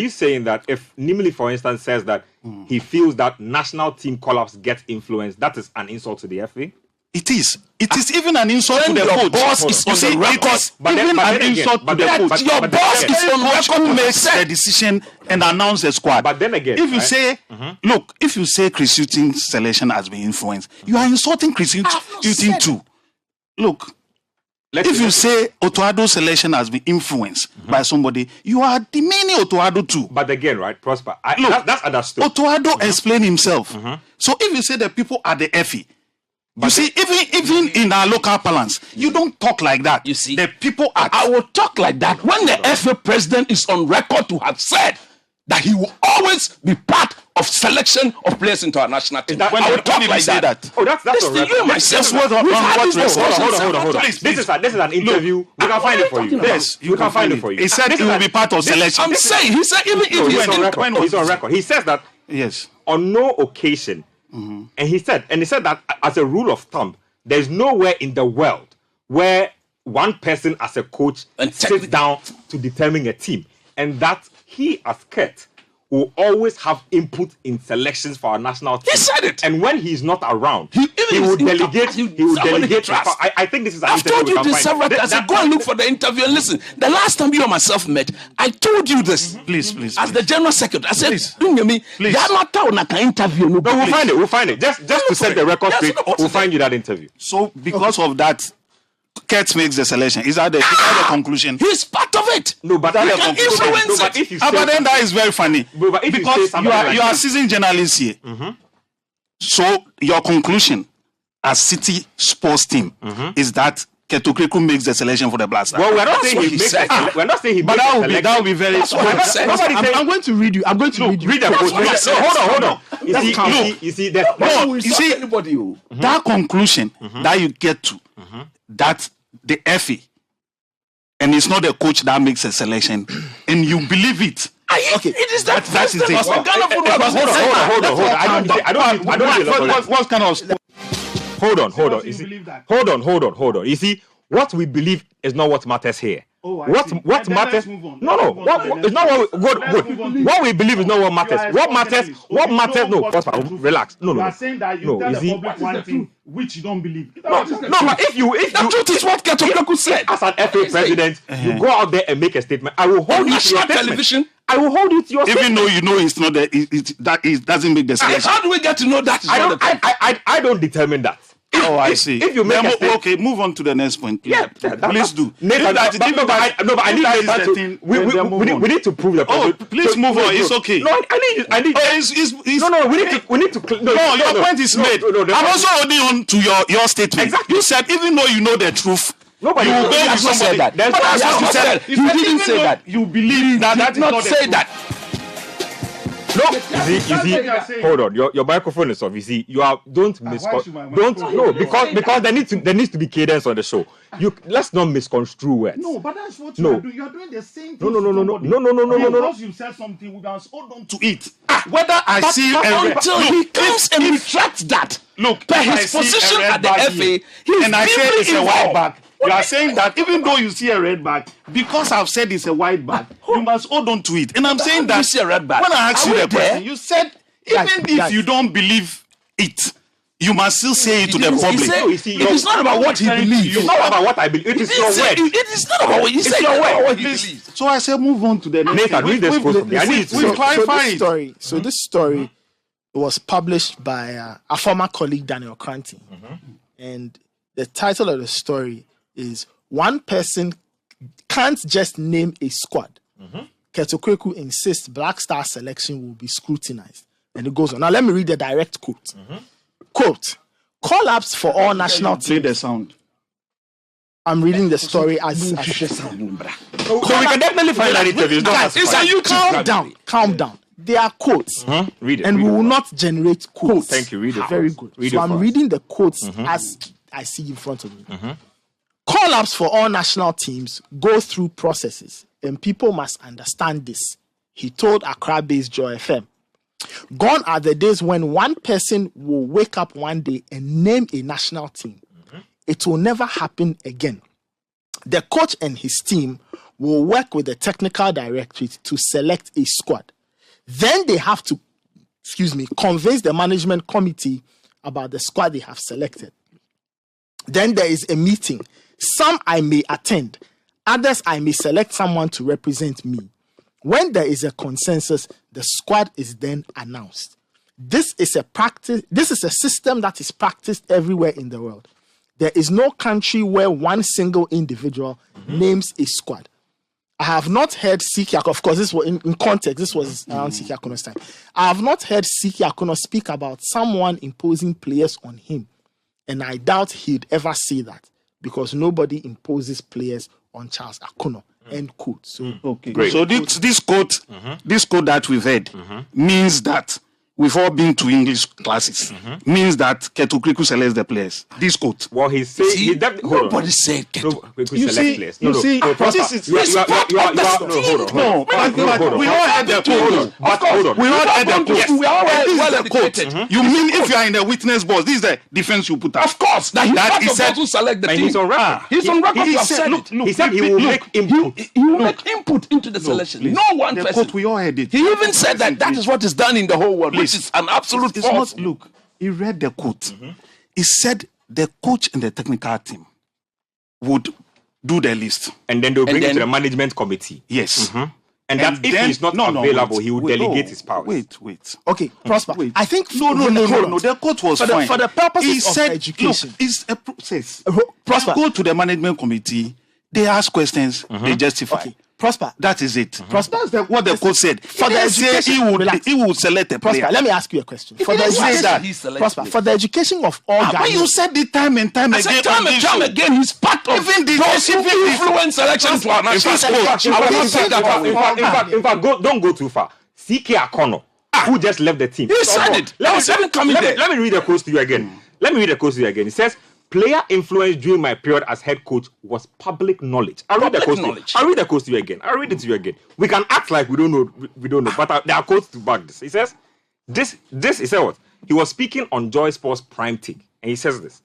you saying that if Nimili, for instance, says that he feels that national team call-ups get influenced, that is an insult to the FA? It is. It is even an insult to the coach. Boss is on the record. Even an insult to the coach. Your boss is on record. Who makes the decision and announce the squad. But then again, if you say, look, if you say Chris Hughton's selection has been influenced, you are insulting Chris Hughton too. Look, if you say Otto Addo's selection has been influenced by somebody, you are demeaning Otto Addo too. But again, right, Prosper, that's understood. Otto Addo explained himself. So if you say the people are the FA, you see, even in our local parlance, you don't talk like that. You see, the people are. I will talk like that when the FA president is on record to have said that he will always be part of selection of players into our national team. I will talk like that. Oh, that's on record. You myself. Hold on. This is an interview. We can find it for you. Yes, you can find it for you. He said he will be part of selection. I'm saying, he said even if he's on record. He says that on no occasion. And he said that as a rule of thumb, there's nowhere in the world where one person as a coach sits down to determine a team, and that he as Kurt will always have input in selections for our national team. He said it. And when he's not around, he will delegate. He will delegate. I think this is. I've told you this several times. I said, go and look for the interview and listen. The last time you and myself met, I told you this. Please. As the general secretary, I said, please. Interview. No, we'll find it. Just to set the record straight, we'll find you that interview. So because of that, Kurt makes the selection. Is that the conclusion? He's part of it. No, but he can influence it. But then that is very funny. Because you are seasoned journalists here. So your conclusion as Citi sports team is that Ketokreku makes the selection for the Black Stars. Well, we're not saying he makes it. We're not saying he makes it. But that will be very. I'm going to read you. I'm going to read you. Read the quote. Hold on. You see, that conclusion that you get to, that the FA, and it's not the coach that makes a selection, and you believe it. Okay, it is that is it. Hold on. What kind of? Hold on. You see, what we believe is not what matters here. What matters? No. It's not what what we believe is not what matters. What matters? No, relax. No. You are saying that you tell the public one thing which you don't believe. No, but if you the truth is what Ketokreku said. As an FA president, you go out there and make a statement. I will hold you to your television. I will hold you to your even though you know it's not it doesn't make the selection. How do we get to know that? I don't determine that. I see. If you make okay, move on to the next point. Yeah, please do. Nathan, I need Nathan to. We need to prove the point. Oh, please move on. It's okay. No, I need. No. We need to. No, your point is made. I'm also holding on to your statement. Exactly. You said even though you know the truth. Nobody you will go with somebody. That. That's what you didn't say that. You believe that is not say that. No, you see, hold on. Your microphone is off. You see, don't because there needs to be cadence on the show. Let's not misconstrue words. No, but that's what you are doing. You are doing the same thing. No. Because you said something, we must hold on to it. Whether I see until he comes and retracts that. Look, by his position at the FA, and I say it's a white back. You are saying that even though you see a red bag, because I've said it's a white bag, you must hold on to it. And I'm saying that you see a red bag. When I asked you the question, you said even if you don't believe it, you must still say it to the public. It is not about what he believes. It's not about what I believe. It is your word. It is not about what you say. Your word. So I said, move on to the next. Nathan, read this quote for me. I need to clarify it. So this story was published by a former colleague, Daniel Kranti, and the title of the story is "One Person Can't Just Name a Squad." Ketokreku insists Black Star selection will be scrutinized, and it goes on. Now let me read the direct quote. Quote: "Call-ups for all national teams." Play the sound. I'm reading the story as so we can definitely find that interview. Calm down. They are quotes. Read it. And we will not generate quotes. Thank you. Read it. Very good. So I'm reading the quotes as I see in front of me. Call-ups for all national teams go through processes, and people must understand this, he told Accra-based Joy FM. Gone are the days when one person will wake up one day and name a national team. It will never happen again. The coach and his team will work with the technical directorate to select a squad. Then they have to, convince the management committee about the squad they have selected. Then there is a meeting. Some I may attend, others I may select someone to represent me. When there is a consensus, the squad is then announced. This is a system that is practiced everywhere in the world. There is no country where one single individual names a squad. I have not heard Siki Akono, of course, this was in context, this was around Siki Akono's time. I have not heard Siki Akono speak about someone imposing players on him. And I doubt he'd ever say that because nobody imposes players on Charles Akono. End quote. So, okay. Great. So this quote that we've heard means that we've all been to English classes. Means that Ketu Kriku selects the players. This quote. Well, he's saying nobody said Ketu. You see, this is we all had the quote. We all had the quote. We all well educated. You mean if you are in the witness box, this is the defense you put up? Of course. That he said to select the team. He's on record. He's on record. He said he will make input. He will make input into the selection. No one person. Quote, we all had it. He even said that is what is done in the whole world. Which is an absolute false. Look, he read the quote. He said the coach and the technical team would do the list. And then they'll bring it to the management committee. Yes. And that if he's not available, he will delegate his powers. Wait. Okay, Prosper. I think no. The quote was fine. For the purposes of education. Look, it's a process. Prosper. Go to the management committee. They ask questions. They justify. Okay. Prosper. That is it. Prosper. That's what the coach said. For the education, he would select a player. Prosper, let me ask you a question. For the education, Prosper, for the education of all Ghanaians. But you said it time and time again. Time again, he's part of those who influence elections for our national coach. In fact, don't go too far. Siki Akono, who just left the team. He said it. Let me read the quote to you again. It says, player influence during my period as head coach was public knowledge. I'll read the quote to you again. I'll read it to you again. We can act like we don't know, but there are quotes to back this. He says, he said what? He was speaking on Joy Sports Prime Take, and he says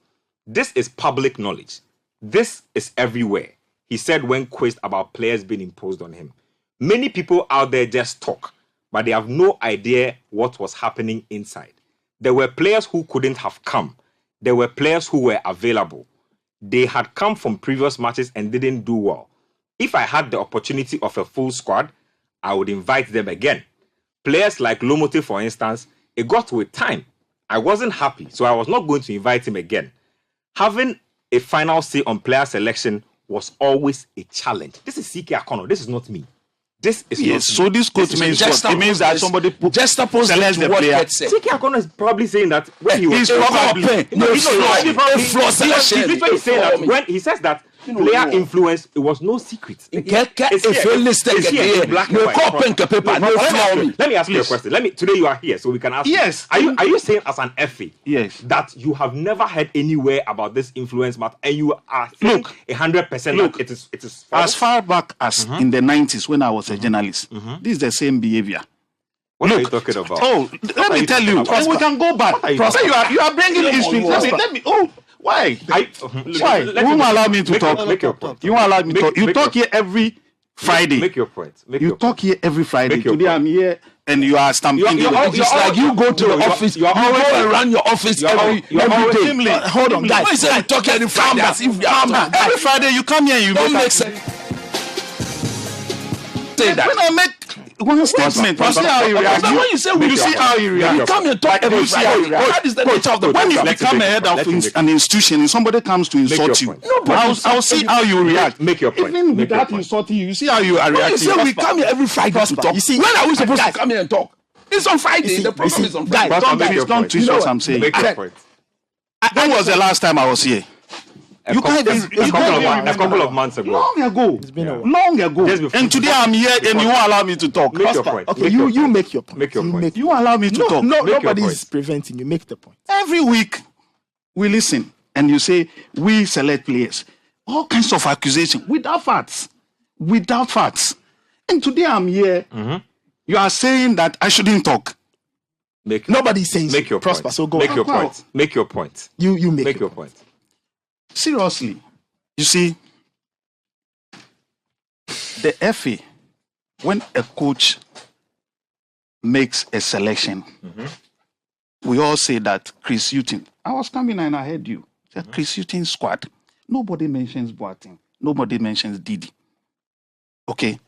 this is public knowledge. This is everywhere, he said when quizzed about players being imposed on him. Many people out there just talk, but they have no idea what was happening inside. There were players who couldn't have come. There were players who were available. They had come from previous matches and didn't do well. If I had the opportunity of a full squad, I would invite them again. Players like Lomote, for instance, it got with time. I wasn't happy, so I was not going to invite him again. Having a final say on player selection was always a challenge. This is Siki Akono. This is not me. This is not so me. this quote means what? It means that somebody just supposed select the player. Siki Akono is probably saying that when he was literally saying that when he says that player influence, it was no secret. It's here. Let me ask you a question. Today you are here, so we can ask. Yes. Are you saying as an FA, yes, that you have never heard anywhere about this influence matter, and you are 100%? Look, it is false? As far back as in the 90s when I was a journalist. This is the same behavior. What are you talking about? Oh, let me tell you. We can go back. You are bringing history. Let me. Why? Why? You won't allow me to talk. Make your point. You won't allow me to talk. You talk here every Friday. Make your point. You talk here every Friday. Today I'm here and you are stamping. It's like you go to the office. You go around your office every day. Hold on, guys. Why is it talking every Friday? Every Friday you come here and you make sense. Say that. When I make one statement, you see how he reacts. When you say you see how he reacts. You come here and talk every Friday. That is the nature of the when you become a head of an institution and somebody comes to insult you, I'll see how you react. Make your point. Even without insulting you, you see how you are reacting. You say we come here every Friday to talk. You see, when are we supposed to come here and talk? It's on Friday. The program is on Friday. Don't twist what I'm saying. Make your point. When was the last time I was here? A couple of months ago. Long ago. It's been a while. Long ago. And today I'm here and you won't allow me to talk. Make your point. Okay, you make your point. Make your point. You allow me to talk. No, nobody is preventing you. Make the point. Every week we listen and you say we select players. All kinds of accusations without facts. And today I'm here. You are saying that I shouldn't talk. Nobody is saying make your Prosper. Point. So go. Make your point. Make your point. You make your point. Seriously, you see, the FA, when a coach makes a selection, we all say that Chris Hughton. I was coming and I heard you. That Chris Hughton squad. Nobody mentions Boateng. Nobody mentions Didi. Okay?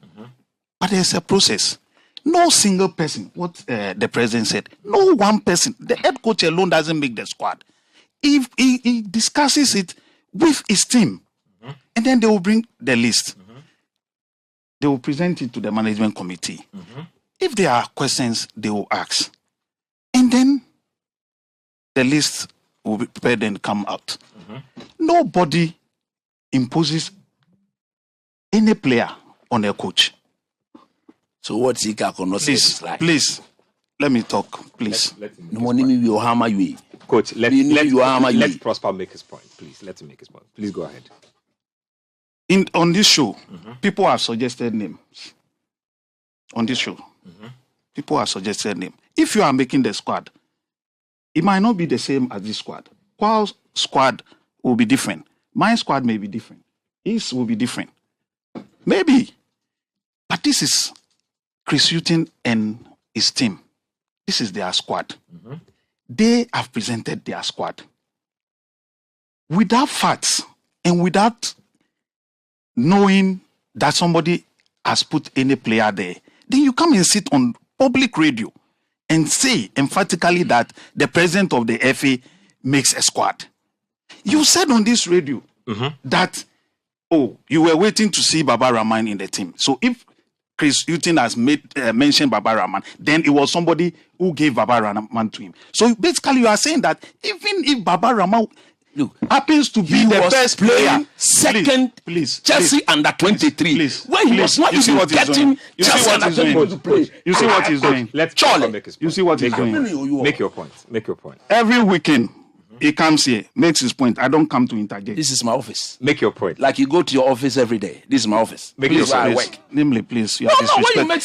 But there's a process. No single person, what the president said, no one person, the head coach alone doesn't make the squad. If he discusses it with his team, and then they will bring the list. They will present it to the management committee. If there are questions, they will ask. And then the list will be prepared and come out. Nobody imposes any player on a coach. So what's he got? Please, let me talk, please. Coach, let Prosper make his point, please. Let him make his point. Please go ahead. On this show, people have suggested names. On this show, people have suggested names. If you are making the squad, it might not be the same as this squad. Qual's squad will be different. My squad may be different. His will be different. Maybe. But this is Chris Hughton and his team. This is their squad. They have presented their squad. Without facts and without knowing that somebody has put any player there, then you come and sit on public radio and say emphatically that the president of the FA makes a squad. You said on this radio that, you were waiting to see Baba Rahman in the team. So if Chris Hughton has mentioned Baba Rahman, then it was somebody who gave Baba Rahman to him. So basically you are saying that even if Baba Rahman happens to be the best player, second, please, Chelsea under 23, when he was not even getting Chelsea under 23 to play. You see what he's doing. Let's Charlie make his point. You see what he's doing. Make your point. Make your point. Every weekend he comes here, makes his point. I don't come to interject. This is my office. Make your point. Like you go to your office every day. This is my office. Make your point. Namely, please. You When you make